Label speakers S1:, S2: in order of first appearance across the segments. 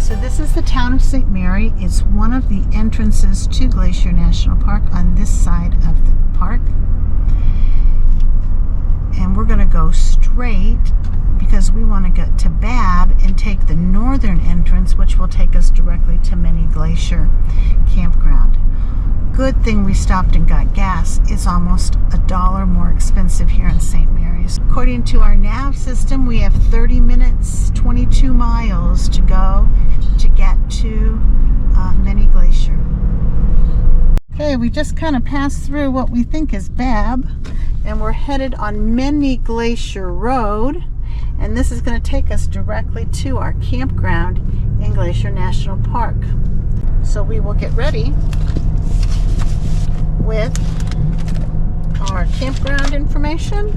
S1: So this is the town of St. Mary. It's one of the entrances to Glacier National Park on this side of the park. And we're going to go straight because we want to get to Babb and take the northern entrance, which will take us directly to Many Glacier Campground. Good thing we stopped and got gas. It's almost $1 more expensive here in St. Mary's. According to our nav system, we have 30 minutes, 22 miles to go to get to Many Glacier. Okay, we just kind of passed through what we think is Babb, and we're headed on Many Glacier Road, and this is going to take us directly to our campground in Glacier National Park. So we will get ready with our campground information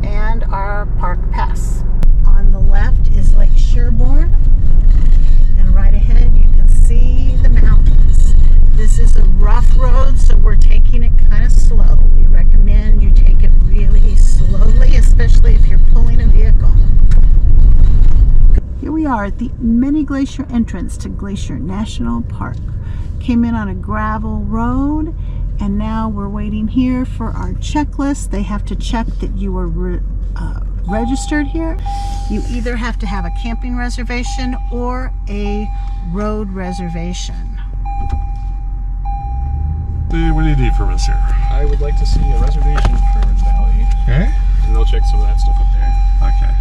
S1: and our park pass. On the left is Lake Sherborne, and right ahead you can see the mountains. This is a rough road, so we're taking it kind of slow. We recommend you take it really slowly, especially if you're pulling a vehicle. Here we are at the Many Glacier entrance to Glacier National Park. Came in on a gravel road, and now we're waiting here for our checklist. They have to check that you were registered here. You either have to have a camping reservation or a road reservation.
S2: What do you need from us here?
S3: I would like to see a reservation for the valley.
S2: Okay.
S3: And they'll check some of that stuff up there.
S2: Okay.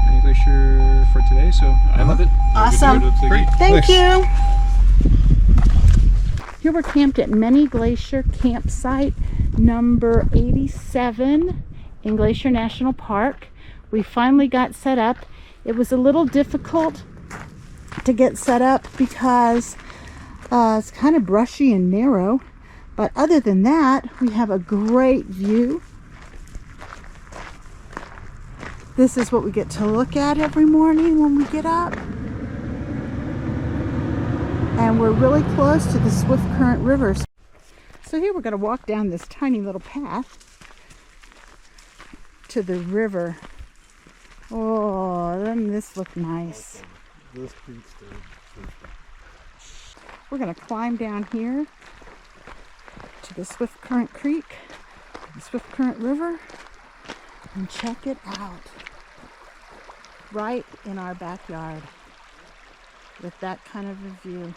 S3: Many Glacier for today, so I love it.
S1: Awesome.
S2: Great.
S1: Thank
S2: Thanks.
S1: you. Here we're camped at Many Glacier campsite number 87 in Glacier National Park. We finally got set up. It was a little difficult to get set up because it's kind of brushy and narrow. But other than that, we have a great view. This is what we get to look at every morning when we get up. And we're really close to the Swift Current River. So here we're going to walk down this tiny little path to the river. Oh, doesn't this look nice? We're going to climb down here to the Swift Current Creek, the Swift Current River, and check it out. Right in our backyard with that kind of a view.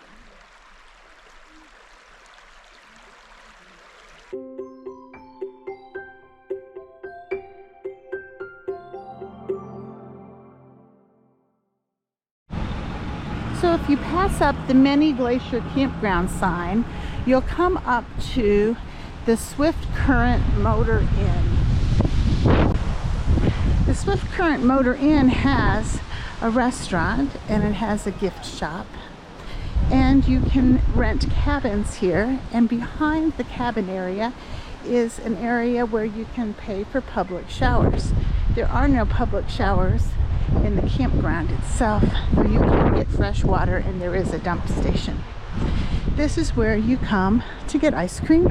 S1: So if you pass up the Many Glacier Campground sign, you'll come up to the Swift Current Motor Inn. The Swift Current Motor Inn has a restaurant and it has a gift shop, and you can rent cabins here, and behind the cabin area is an area where you can pay for public showers. There are no public showers in the campground itself, though you can get fresh water and there is a dump station. This is where you come to get ice cream,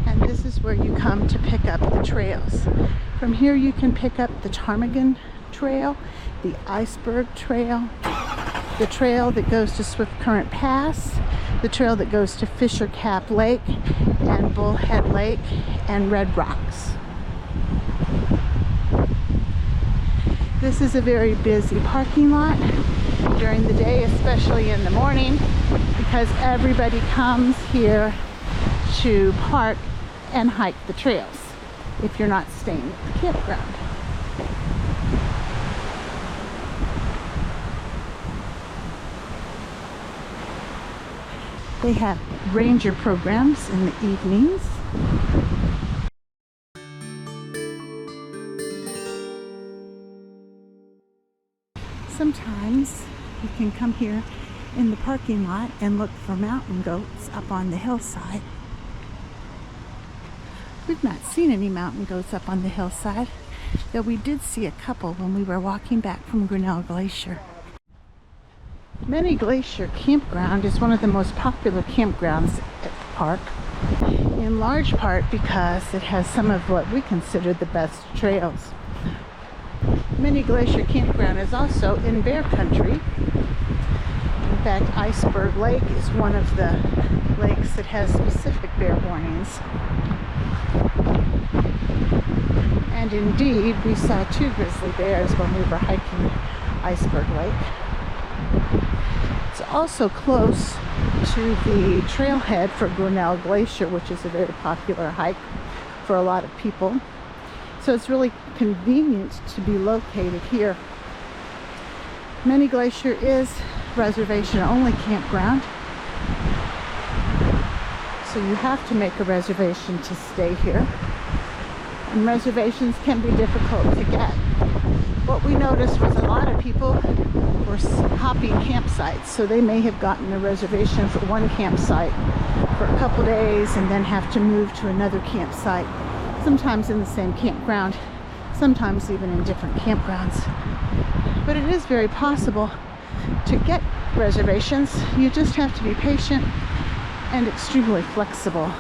S1: and this is where you come to pick up the trails. From here you can pick up the Ptarmigan Trail, the Iceberg Trail, the trail that goes to Swift Current Pass, the trail that goes to Fisher Cap Lake and Bullhead Lake and Red Rocks. This is a very busy parking lot during the day, especially in the morning, because everybody comes here to park and hike the trails if you're not staying at the campground. They have ranger programs in the evenings. Sometimes you can come here in the parking lot and look for mountain goats up on the hillside. We've not seen any mountain goats up on the hillside, though we did see a couple when we were walking back from Grinnell Glacier. Many Glacier Campground is one of the most popular campgrounds at the park. in large part because it has some of what we consider the best trails. Mini Glacier Campground is also in bear country. In fact, Iceberg Lake is one of the lakes that has specific bear warnings. And indeed, we saw 2 grizzly bears when we were hiking Iceberg Lake. It's also close to the trailhead for Grinnell Glacier, which is a very popular hike for a lot of people. So it's really convenient to be located here. Mini Glacier is reservation-only campground, so you have to make a reservation to stay here. And reservations can be difficult to get. What we noticed was a lot of people were hopping campsites, so they may have gotten a reservation for one campsite for a couple days and then have to move to another campsite, sometimes in the same campground, sometimes even in different campgrounds. But it is very possible to get reservations. You just have to be patient and extremely flexible.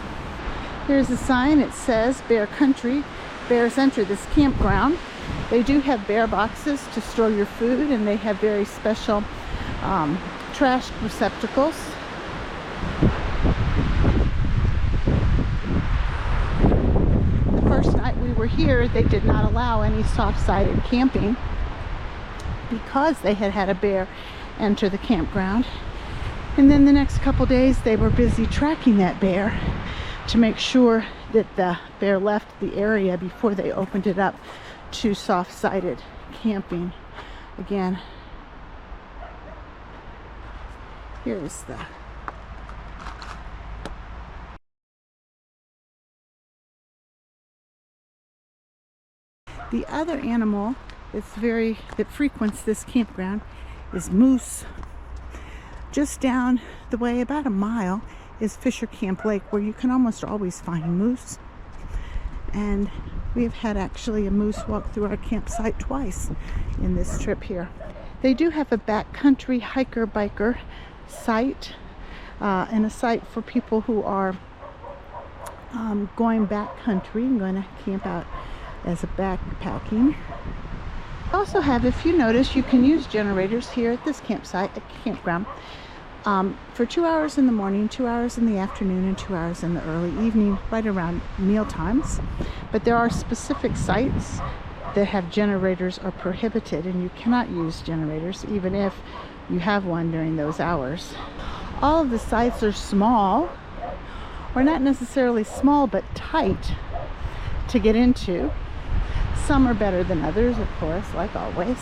S1: Here's a sign. It says Bear Country. Bears enter this campground. They do have bear boxes to store your food, and they have very special trash receptacles. The first night we were here, they did not allow any soft-sided camping because they had had a bear enter the campground. And then the next couple days they were busy tracking that bear to make sure that the bear left the area before they opened it up to soft-sided camping. Again, here's the other animal that frequents this campground is moose. Just down the way, about a mile, is Fisher Camp Lake, where you can almost always find moose. And we've had actually a moose walk through our campsite twice in this trip here. They do have a backcountry hiker-biker site, and a site for people who are going backcountry and going to camp out as a backpacking. Also have, if you notice, you can use generators here at this campground for 2 hours in the morning, 2 hours in the afternoon, and 2 hours in the early evening, right around meal times. But there are specific sites that have generators are prohibited, and you cannot use generators even if you have one during those hours. All of the sites are small, or not necessarily small, but tight to get into. Some are better than others, of course, like always.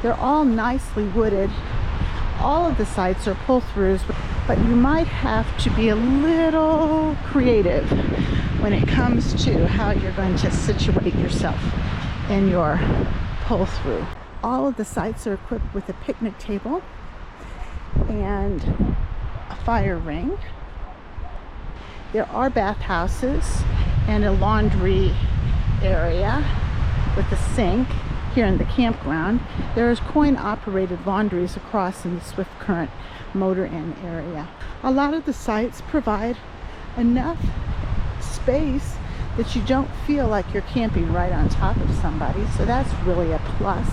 S1: They're all nicely wooded. All of the sites are pull-throughs, but you might have to be a little creative when it comes to how you're going to situate yourself in your pull-through. All of the sites are equipped with a picnic table and a fire ring. There are bathhouses and a laundry area with a sink here in the campground. There's coin-operated laundries across in the Swift Current Motor Inn area. A lot of the sites provide enough space that you don't feel like you're camping right on top of somebody, so that's really a plus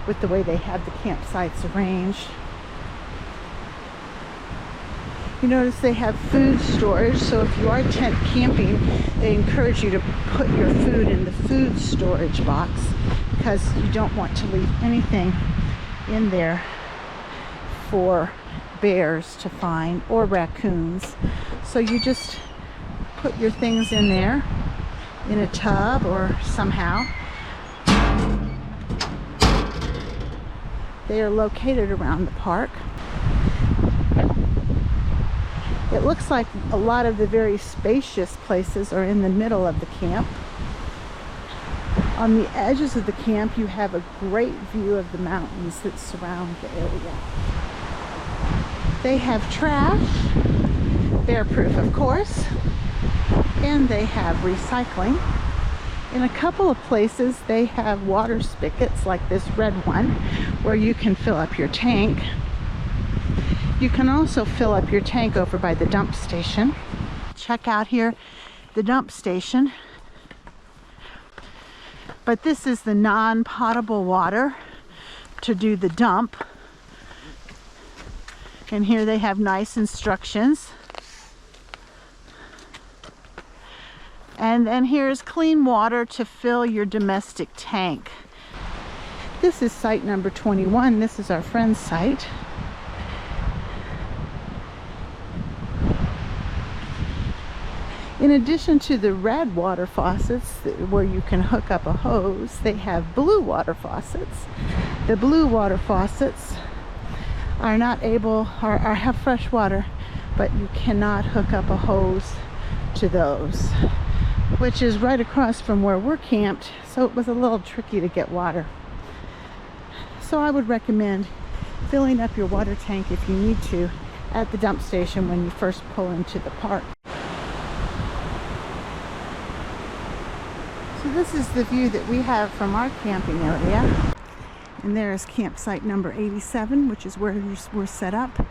S1: with the way they have the campsites arranged. You notice they have food storage, so if you are tent camping, they encourage you to put your food in the food storage box because you don't want to leave anything in there for bears to find or raccoons. So you just put your things in there in a tub or somehow. They are located around the park. It looks like a lot of the very spacious places are in the middle of the camp. On the edges of the camp, you have a great view of the mountains that surround the area. They have trash, bear-proof of course, and they have recycling. In a couple of places, they have water spigots like this red one, where you can fill up your tank. You can also fill up your tank over by the dump station. Check out here the dump station. But this is the non-potable water to do the dump. And here they have nice instructions. And then here's clean water to fill your domestic tank. This is site number 21. This is our friend's site. In addition to the red water faucets where you can hook up a hose, they have blue water faucets. The blue water faucets are not able, or have fresh water, but you cannot hook up a hose to those, which is right across from where we're camped, so it was a little tricky to get water. So I would recommend filling up your water tank if you need to at the dump station when you first pull into the park. So this is the view that we have from our camping area. And there is campsite number 87, which is where we're set up.